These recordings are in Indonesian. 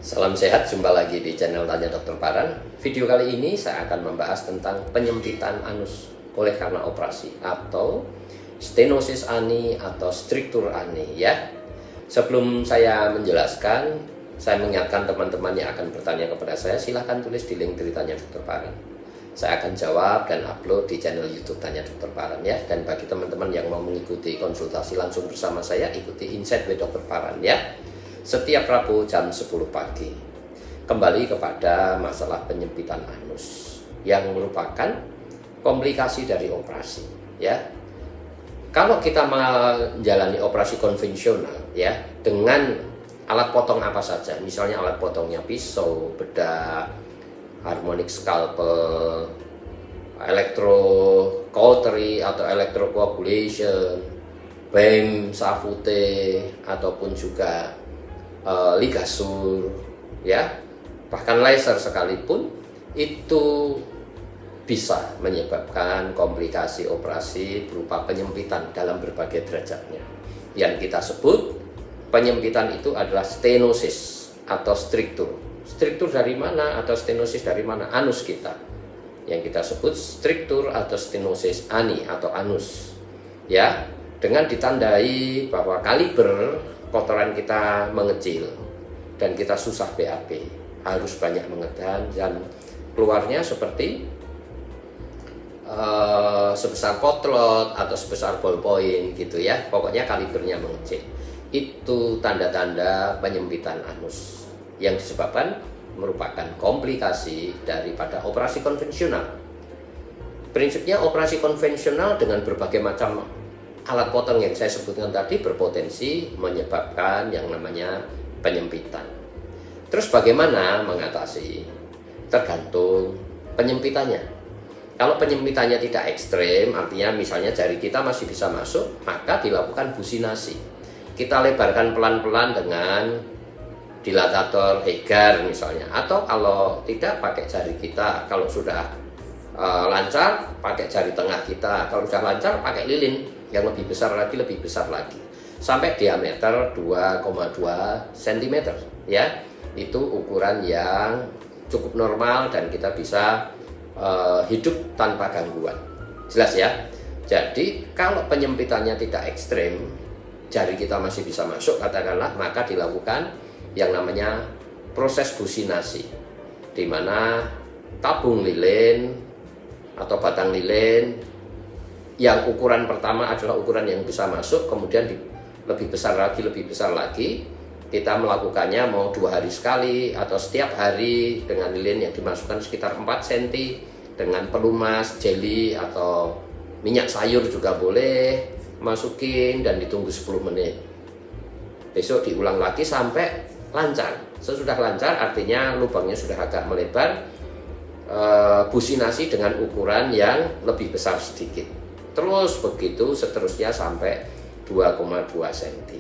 Salam sehat, jumpa lagi di channel Tanya Dokter Paran. Video kali ini saya akan membahas tentang penyempitan anus oleh karena operasi atau stenosis ani atau struktur ani ya. Sebelum saya menjelaskan, saya mengingatkan teman-teman yang akan bertanya kepada saya, silahkan tulis di link dari Tanya Dokter Paran. Saya akan jawab dan upload di channel YouTube Tanya Dokter Paran ya. Dan bagi teman-teman yang mau mengikuti konsultasi langsung bersama saya, ikuti Insight with Dokter Paran ya. Setiap Rabu jam 10 pagi. Kembali kepada masalah penyempitan anus yang merupakan komplikasi dari operasi ya. Kalau kita menjalani operasi konvensional ya dengan alat potong apa saja, misalnya alat potongnya pisau, bedah, harmonic scalpel, electrocautery atau electrocoagulation, BEM, Safute, ataupun juga ligasur ya, bahkan laser sekalipun, itu bisa menyebabkan komplikasi operasi berupa penyempitan dalam berbagai derajatnya. Yang kita sebut penyempitan itu adalah stenosis atau struktur. Struktur dari mana atau stenosis dari mana? Anus kita. Yang kita sebut struktur atau stenosis ani atau anus. Ya, dengan ditandai bahwa kaliber kotoran kita mengecil dan kita susah BAB, harus banyak mengedan dan keluarnya seperti sebesar potlot atau sebesar ballpoint gitu ya, pokoknya kalibernya mengecil. Itu tanda-tanda penyempitan anus yang disebabkan merupakan komplikasi daripada operasi konvensional. Prinsipnya operasi konvensional dengan berbagai macam alat potong yang saya sebutkan tadi berpotensi menyebabkan yang namanya penyempitan. Terus bagaimana mengatasi? Tergantung penyempitannya. Kalau penyempitannya tidak ekstrem, artinya misalnya jari kita masih bisa masuk, maka dilakukan businasi. Kita lebarkan pelan-pelan dengan dilatator Hegar misalnya, atau kalau tidak pakai jari kita. Kalau sudah lancar pakai jari tengah kita, kalau sudah lancar pakai lilin yang lebih besar lagi sampai diameter 2,2 cm ya. Itu ukuran yang cukup normal dan kita bisa hidup tanpa gangguan. Jelas ya. Jadi kalau penyempitannya tidak ekstrem, jari kita masih bisa masuk katakanlah, maka dilakukan yang namanya proses businasi, di mana tabung lilin atau batang lilin yang ukuran pertama adalah ukuran yang bisa masuk, kemudian lebih besar lagi, kita melakukannya mau 2 hari sekali atau setiap hari dengan lilin yang dimasukkan sekitar 4 cm dengan pelumas, jelly atau minyak sayur juga boleh masukin dan ditunggu 10 menit. Besok diulang lagi sampai lancar. Sesudah lancar artinya lubangnya sudah agak melebar, businasi dengan ukuran yang lebih besar sedikit. Terus begitu seterusnya sampai 2,2 cm.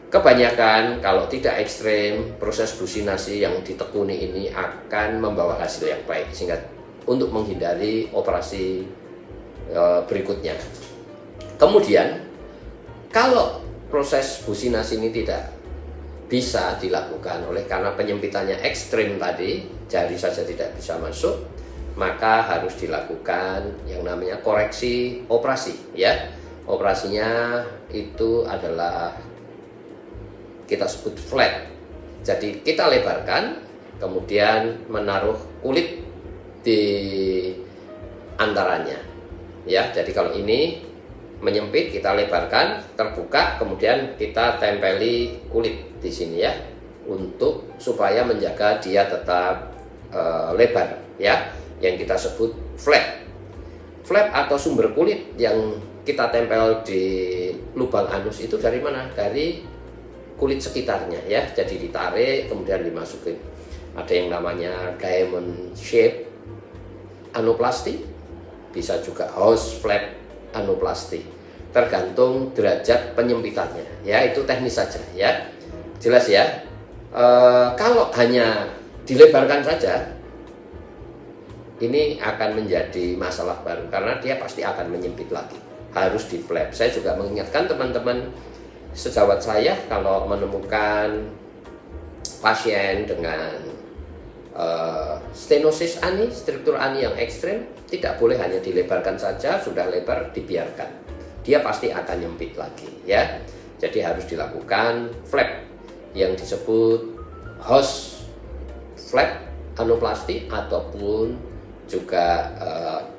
Kebanyakan kalau tidak ekstrem, proses businasi yang ditekuni ini akan membawa hasil yang baik, sehingga untuk menghindari operasi berikutnya. Kemudian kalau proses businasi ini tidak bisa dilakukan oleh karena penyempitannya ekstrem tadi, jari saja tidak bisa masuk, maka harus dilakukan yang namanya koreksi operasi ya. Operasinya itu adalah kita sebut flap. Jadi kita lebarkan, kemudian menaruh kulit di antaranya ya. Jadi kalau ini menyempit, kita lebarkan, terbuka, kemudian kita tempeli kulit di sini ya, untuk supaya menjaga dia tetap lebar ya, yang kita sebut flap. Flap atau sumber kulit yang kita tempel di lubang anus itu dari mana? Dari kulit sekitarnya ya. Jadi ditarik kemudian dimasukin. Ada yang namanya diamond shape anoplasti, bisa juga house flap anoplasti. Tergantung derajat penyempitannya ya, itu teknis saja ya. Jelas ya. Kalau hanya dilebarkan saja, ini akan menjadi masalah baru karena dia pasti akan menyempit lagi. Harus di flap. Saya juga mengingatkan teman-teman sejawat saya kalau menemukan pasien dengan stenosis ani, struktur ani yang ekstrem, tidak boleh hanya dilebarkan saja, sudah lebar dibiarkan. Dia pasti akan nyempit lagi ya. Jadi harus dilakukan flap yang disebut host flap anoplasti ataupun juga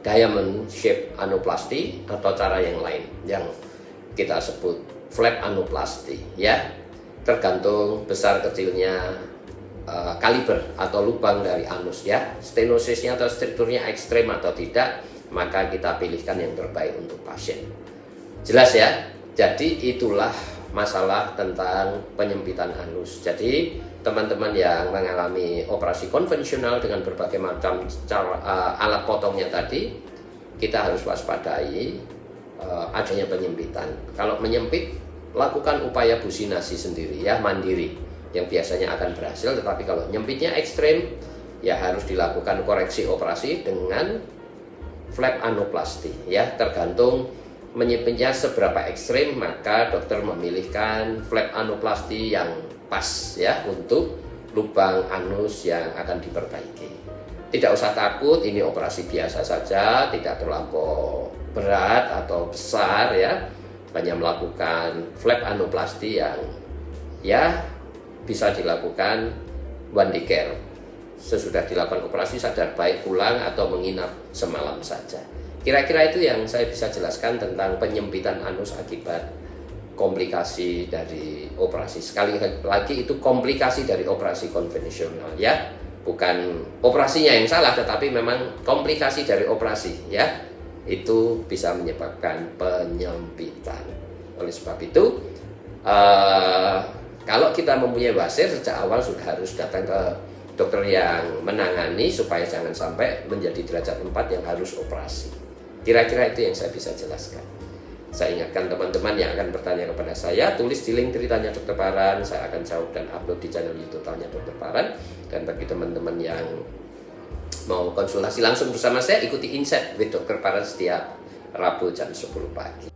diamond shape anoplasti atau cara yang lain yang kita sebut flap anoplasti ya. Tergantung besar kecilnya kaliber atau lubang dari anus ya, stenosisnya atau strukturnya ekstrem atau tidak, maka kita pilihkan yang terbaik untuk pasien. Jelas ya. Jadi itulah masalah tentang penyempitan anus. Jadi teman-teman yang mengalami operasi konvensional dengan berbagai macam alat potongnya tadi, kita harus waspadai adanya penyempitan. Kalau menyempit, lakukan upaya businasi sendiri ya, mandiri, yang biasanya akan berhasil. Tetapi kalau nyempitnya ekstrem, ya harus dilakukan koreksi operasi dengan flap anoplasti ya. Tergantung menyempitnya seberapa ekstrem, maka dokter memilihkan flap anoplasti yang pas ya untuk lubang anus yang akan diperbaiki. Tidak usah takut, ini operasi biasa saja, tidak terlampau berat atau besar ya. Hanya melakukan flap anoplasti yang ya bisa dilakukan one day care. Sesudah dilakukan operasi sadar baik pulang atau menginap semalam saja. Kira-kira itu yang saya bisa jelaskan tentang penyempitan anus akibat komplikasi dari operasi. Sekali lagi itu komplikasi dari operasi konvensional ya. Bukan operasinya yang salah, tetapi memang komplikasi dari operasi ya. Itu bisa menyebabkan penyempitan. Oleh sebab itu kalau kita mempunyai wasir, sejak awal sudah harus datang ke dokter yang menangani supaya jangan sampai menjadi derajat 4 yang harus operasi. Kira-kira itu yang saya bisa jelaskan. Saya ingatkan teman-teman yang akan bertanya kepada saya, tulis di link ceritanya Dokter Paran, saya akan jawab dan upload di channel YouTube Tanya Dokter Paran. Dan bagi teman-teman yang mau konsultasi langsung bersama saya, ikuti Insight with Dokter Paran setiap Rabu jam 10 pagi.